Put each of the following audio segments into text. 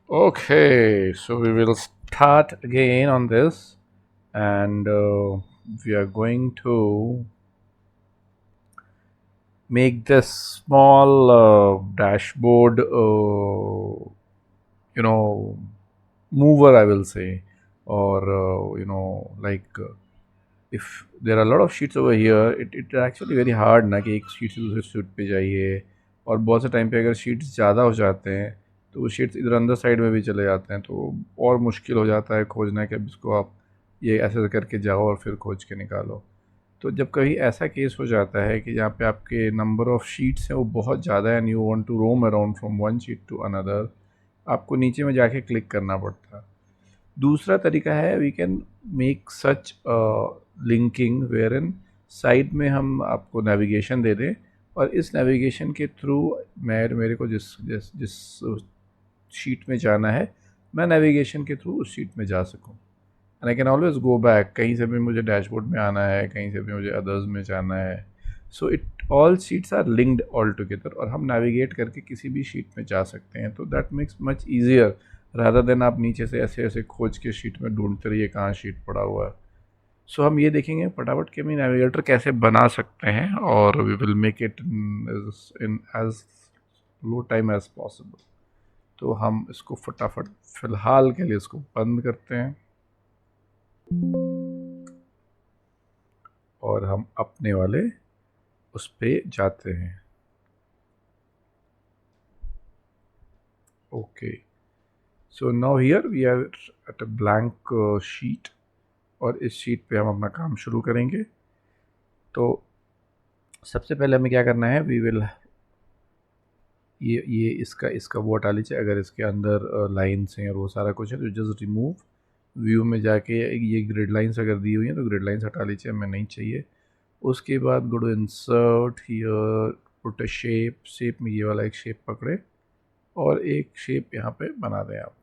Okay, so we will start again on this, and we are going to make this small dashboard, mover, I will say, or if there are a lot of sheets over here, it actually very hard ना कि एक sheet से दूसरे sheet पे जाइए, और बहुत से टाइम पे अगर शीट्स ज़्यादा हो जाते हैं तो वो शीट्स इधर अंदर साइड में भी चले जाते हैं, तो और मुश्किल हो जाता है खोजना कि अब इसको आप ये ऐसे करके जाओ और फिर खोज के निकालो। तो जब कभी ऐसा केस हो जाता है कि जहाँ पे आपके नंबर ऑफ़ शीट्स हैं वो बहुत ज़्यादा है and you want to roam around from one sheet to another, आपको नीचे में जाके क्लिक करना पड़ता है। दूसरा तरीका है, we can make such linking where inside में हम आपको नेविगेशन दे दें, और इस नेविगेशन के थ्रू मेरे को जिस जिस जिस शीट में जाना है, मैं नेविगेशन के थ्रू उस शीट में जा सकूं, and I can always go back. कहीं से भी मुझे डैशबोर्ड में आना है, कहीं से भी मुझे अदर्स में जाना है, so it all sheets are linked all together, और हम नेविगेट करके किसी भी शीट में जा सकते हैं। तो that makes much easier rather than आप नीचे से ऐसे ऐसे खोज के शीट में ढूंढते रहिए कहाँ शीट पड़ा हुआ है। सो हम ये देखेंगे फटाफट कि हम नेविगेटर कैसे बना सकते हैं, और we will make it in as low time as possible. तो हम इसको फटाफट फिलहाल के लिए इसको बंद करते हैं, और हम अपने वाले उस पे जाते हैं। Okay, so now here we are at a blank sheet, और इस शीट पे हम अपना काम शुरू करेंगे। तो सबसे पहले हमें क्या करना है, वी विल ये इसका इसका वो हटा लीजिए, अगर इसके अंदर लाइन्स हैं और वो सारा कुछ है तो जस्ट रिमूव। व्यू में जाके ये ग्रिड लाइन्स अगर दी हुई हैं तो ग्रिड लाइन्स हटा लीजिए, हमें नहीं चाहिए। उसके बाद go to insert here, put a shape, shape में ये वाला एक शेप पकड़े और एक शेप यहाँ पे बना दें आप।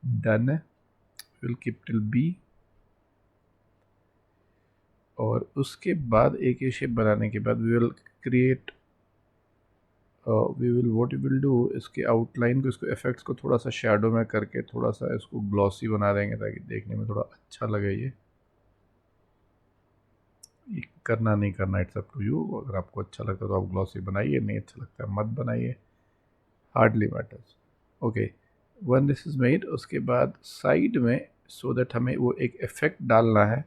डन है, विल कीप टिल बी। और उसके बाद एक ये शेप बनाने के बाद we will create, we will what we will do, इसके आउटलाइन को, इसको इफेक्ट्स को थोड़ा सा शेडो में करके थोड़ा सा इसको ग्लॉसी बना देंगे ताकि देखने में थोड़ा अच्छा लगे। ये करना नहीं करना इट्स अप टू यू, अगर आपको अच्छा लगता है तो आप ग्लॉसी बनाइए, नहीं अच्छा लगता है मत बनाइए, hardly matters. Okay, one this is made, उसके बाद साइड में सो दैट हमें वो एक इफ़ेक्ट डालना है,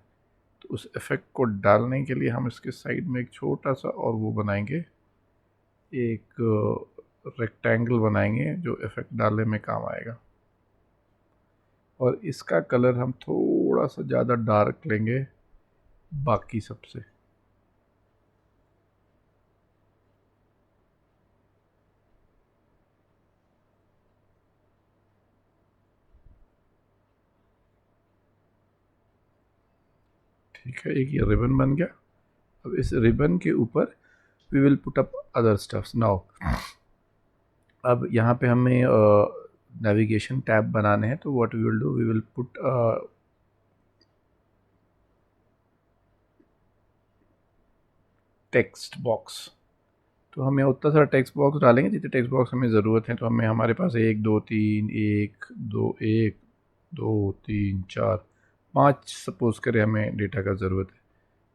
तो उस इफ़ेक्ट को डालने के लिए हम इसके साइड में एक छोटा सा और वो बनाएंगे, एक रेक्टेंगल बनाएंगे जो इफ़ेक्ट डालने में काम आएगा। और इसका कलर हम थोड़ा सा ज़्यादा डार्क लेंगे बाकी सबसे। ठीक है, एक ये रिबन बन गया। अब इस रिबन के ऊपर we will put up other stuffs now. अब यहाँ पे हमें नेविगेशन टैब बनाने हैं, तो what we will do, we will put text box. तो हम यहाँ उतना सारा टेक्स्ट बॉक्स डालेंगे जितने टेक्स्ट बॉक्स हमें ज़रूरत है। तो हमें हमारे पास एक दो तीन, एक दो तीन चार पाँच सपोज करें हमें डेटा का ज़रूरत है,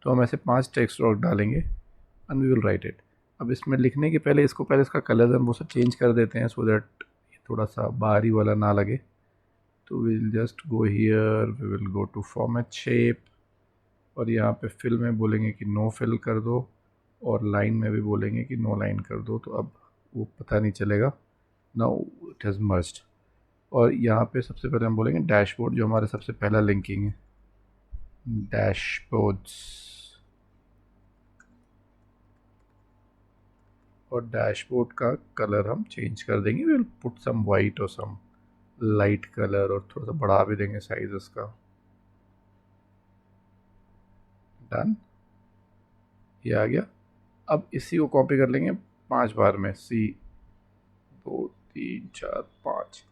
तो हम ऐसे पांच टेक्स्ट बॉक्स डालेंगे and we will write it. अब इसमें लिखने के पहले इसको पहले इसका कलर हम वो सब चेंज कर देते हैं सो दैट ये थोड़ा सा बाहरी वाला ना लगे। तो will just go here, we will go to format shape, और यहाँ पे फिल में बोलेंगे कि नो फिल कर दो, और लाइन में भी बोलेंगे कि नो लाइन कर दो। तो अब वो पता नहीं चलेगा, नाउ इट हैज़ मर्ज्ड। और यहाँ पे सबसे पहले हम बोलेंगे डैशबोर्ड, जो हमारा सबसे पहला लिंकिंग है, डैशबोर्ड्स। और डैशबोर्ड का कलर हम चेंज कर देंगे, विल पुट सम वाइट और सम लाइट कलर, और थोड़ा सा बढ़ा भी देंगे साइज इसका। डन, ये आ गया। अब इसी को कॉपी कर लेंगे पांच बार में, सी, दो तीन चार पाँच।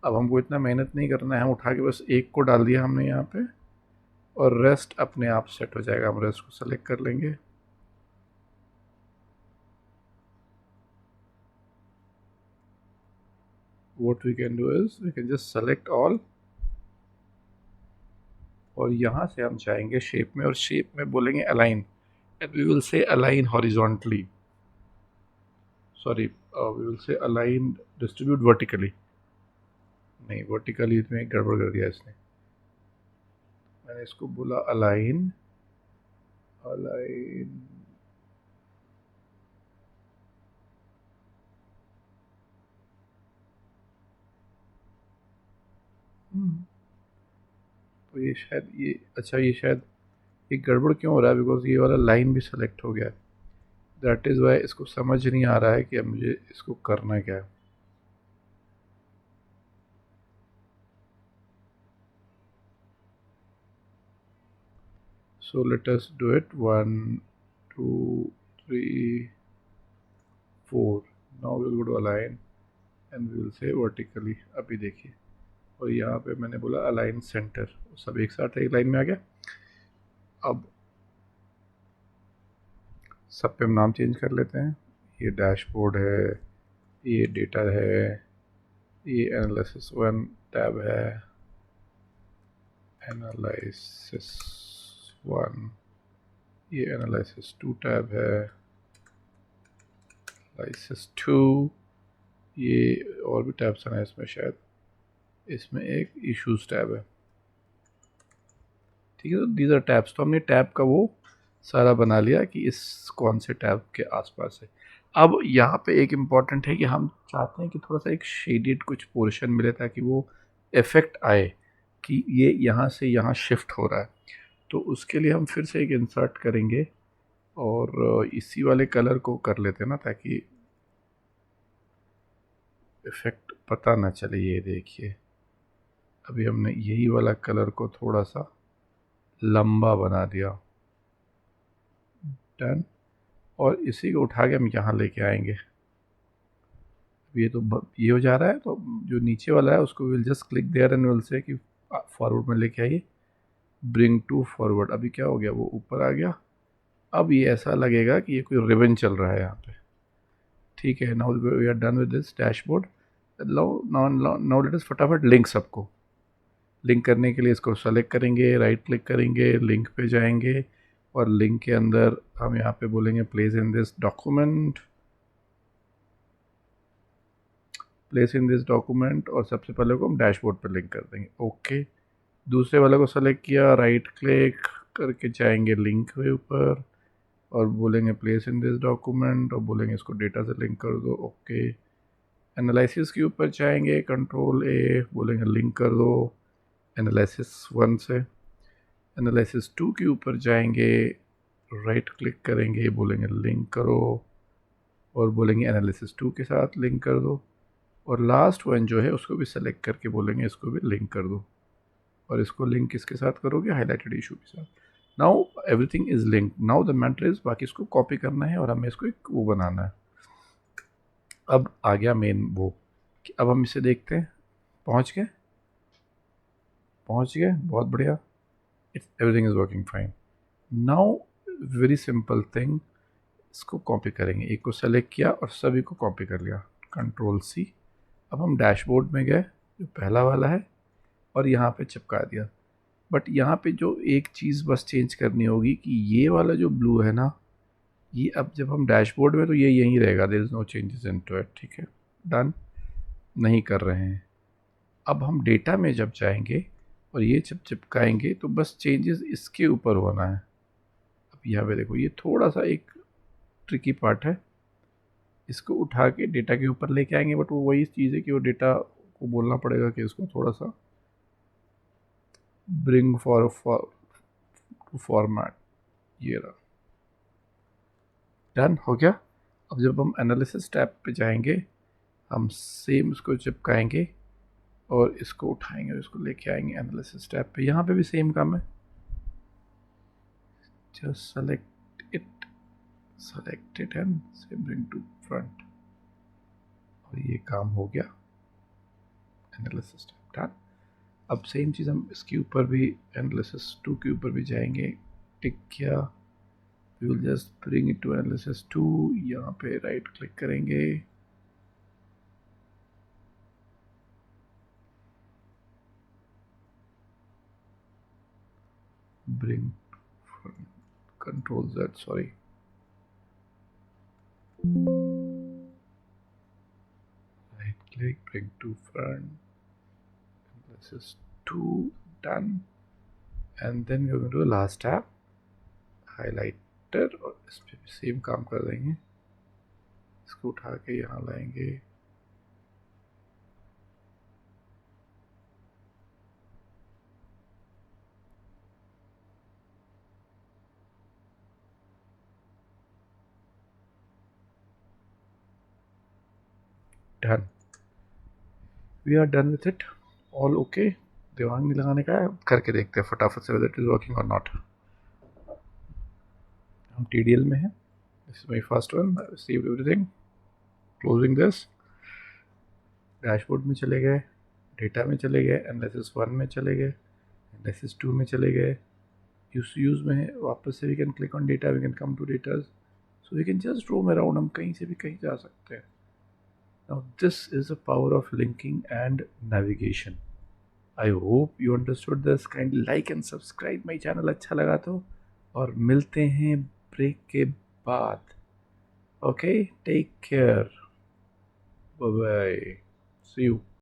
अब हमको इतना मेहनत नहीं करना है, हम उठा के बस एक को डाल दिया हमने यहाँ पे, और रेस्ट अपने आप सेट हो जाएगा। हम रेस्ट को सेलेक्ट कर लेंगे, what we can do is we can just select all, और यहाँ से हम जाएंगे शेप में, और शेप में बोलेंगे align, and we will say align horizontally, sorry we will say align distribute vertically, नहीं वर्टिकली इसमें गड़बड़ कर दिया इसने, मैंने इसको बोला अलाइन, अलाइन तो ये शायद ये अच्छा, ये शायद ये गड़बड़ क्यों हो रहा है, बिकॉज ये वाला लाइन भी सेलेक्ट हो गया है, दैट इज़ वाई इसको समझ नहीं आ रहा है कि अब मुझे इसको करना क्या है। So let us do it 1 2 3 4, now we'll go to align and we will say vertically, अभी देखिए, और यहाँ पे मैंने बोला अलाइन सेंटर, सब एक साथ एक लाइन में आ गया। अब सब पे हम नाम चेंज कर लेते हैं, ये डैशबोर्ड है, ये डेटा है, ये एनालिसिस 1 टैब है, एनालिसिस 1, ये एनालिसिस 2 टैब है, एनालिसिस 2, ये और भी टैब्स हैं इसमें, शायद इसमें एक इश्यूज टैब है, ठीक है। तो दीज आर टैब्स, तो हमने टैब का वो सारा बना लिया कि इस कौन से टैब के आसपास है। अब यहाँ पे एक इम्पॉर्टेंट है कि हम चाहते हैं कि थोड़ा सा एक शेडेड कुछ पोर्शन मिले, ताकि वो इफ़ेक्ट आए कि ये यहाँ से यहाँ शिफ्ट हो रहा है। तो उसके लिए हम फिर से एक इंसर्ट करेंगे और इसी वाले कलर को कर लेते हैं ना, ताकि इफ़ेक्ट पता ना चले। ये देखिए, अभी हमने यही वाला कलर को थोड़ा सा लंबा बना दिया, डन। और इसी को उठा के हम यहाँ लेके आएंगे। ये तो ये हो जा रहा है, तो जो नीचे वाला है उसको will just click there and will say कि फॉरवर्ड में लेके आइए, ब्रिंग टू फॉरवर्ड। अभी क्या हो गया, वो ऊपर आ गया। अब ये ऐसा लगेगा कि ये कोई रिबन चल रहा है यहाँ पे, ठीक है। Now we are done with this dashboard. Now let us फटाफट लिंक सबको। लिंक करने के लिए इसको सेलेक्ट करेंगे, राइट क्लिक करेंगे, लिंक पे जाएंगे, और लिंक के अंदर हम यहाँ पे बोलेंगे place in this document, place in this document, और सबसे पहले को हम डैशबोर्ड पे लिंक कर देंगे, ओके। दूसरे वाले को सेलेक्ट किया, राइट क्लिक करके जाएंगे लिंक के ऊपर और बोलेंगे प्लेस इन दिस डॉक्यूमेंट, और बोलेंगे इसको डेटा से लिंक कर दो, ओके। एनालिसिस के ऊपर जाएंगे, कंट्रोल ए, बोलेंगे लिंक कर दो एनालिसिस 1 से। एनालिसिस 2 के ऊपर जाएंगे, राइट क्लिक करेंगे, बोलेंगे लिंक करो, और बोलेंगे एनालिसिस 2 के साथ लिंक कर दो, और लास्ट वन जो है उसको भी सेलेक्ट करके बोलेंगे इसको भी लिंक कर दो, और इसको लिंक किसके साथ करोगे, हाईलाइटेड इशू के साथ। Now everything is link. Now the matter is बाकी इसको कॉपी करना है और हमें इसको एक वो बनाना है। अब आ गया मेन वो कि अब हम इसे देखते हैं। पहुंच गए, पहुंच गए, बहुत बढ़िया। It's everything is working fine. Now very simple thing, इसको कॉपी करेंगे। एक को सेलेक्ट किया और सभी को कॉपी कर लिया, कंट्रोल सी। अब हम डैशबोर्ड में गए, जो पहला वाला है, और यहाँ पे चिपका दिया। बट यहाँ पे जो एक चीज़ बस चेंज करनी होगी कि ये वाला जो ब्लू है ना, ये अब जब हम डैशबोर्ड में, तो ये यहीं रहेगा, there is no changes into it, ठीक है। डन, नहीं कर रहे हैं। अब हम डेटा में जब जाएंगे और ये जब चिपकाएंगे तो बस चेंजेस इसके ऊपर होना है। अब यहाँ पे देखो, ये थोड़ा सा एक ट्रिकी पार्ट है। इसको उठा के डेटा के ऊपर लेके आएंगे, बट वो वही चीज़ है कि वो डेटा को बोलना पड़ेगा कि इसको थोड़ा सा ब्रिंग फॉर फॉर्मेट, ये रहा, डन हो गया। अब जब हम एनालिसिस टैब पे जाएंगे, हम सेम इसको चिपकाएंगे और इसको उठाएंगे और इसको लेके आएंगे एनालिसिस टैब पे। यहाँ पे भी सेम काम है, जस्ट सेलेक्ट इट एंड से ब्रिंग टू फ्रंट, और ये काम हो गया एनालिसिस टैब, डन। अब सेम चीज़ हम इसके ऊपर भी, एनालिसिस 2 के ऊपर भी जाएंगे, टिक किया, we will just bring it to analysis 2। यहाँ पे राइट क्लिक करेंगे, bring control Z, sorry. Right click, bring to front. This is 2 done. And then we're going to do the last tab, highlighter, और इस पे भी same काम कर देंगे. इसको उठा के यहाँ लाएंगे. Done. We are done with it. All okay. दिमाग नहीं लगाने का है, करके देखते हैं फटाफट से whether it is working or not. हम TDL में हैं. This is my first one. I received everything. Closing this. Dashboard में चले गए, डेटा में चले गए, एनालिसिस 1 में चले गए, एनालिसिस 2 में चले गए, यूज में है. वापस से we can click on data, we can come to datas, so we can just roam around. हम कहीं से भी कहीं जा सकते हैं. Now this is the power of linking and navigation. I hope you understood this. Kindly like and subscribe my channel अच्छा लगा तो, और मिलते हैं ब्रेक के बाद. Okay, take care, bye bye, see you.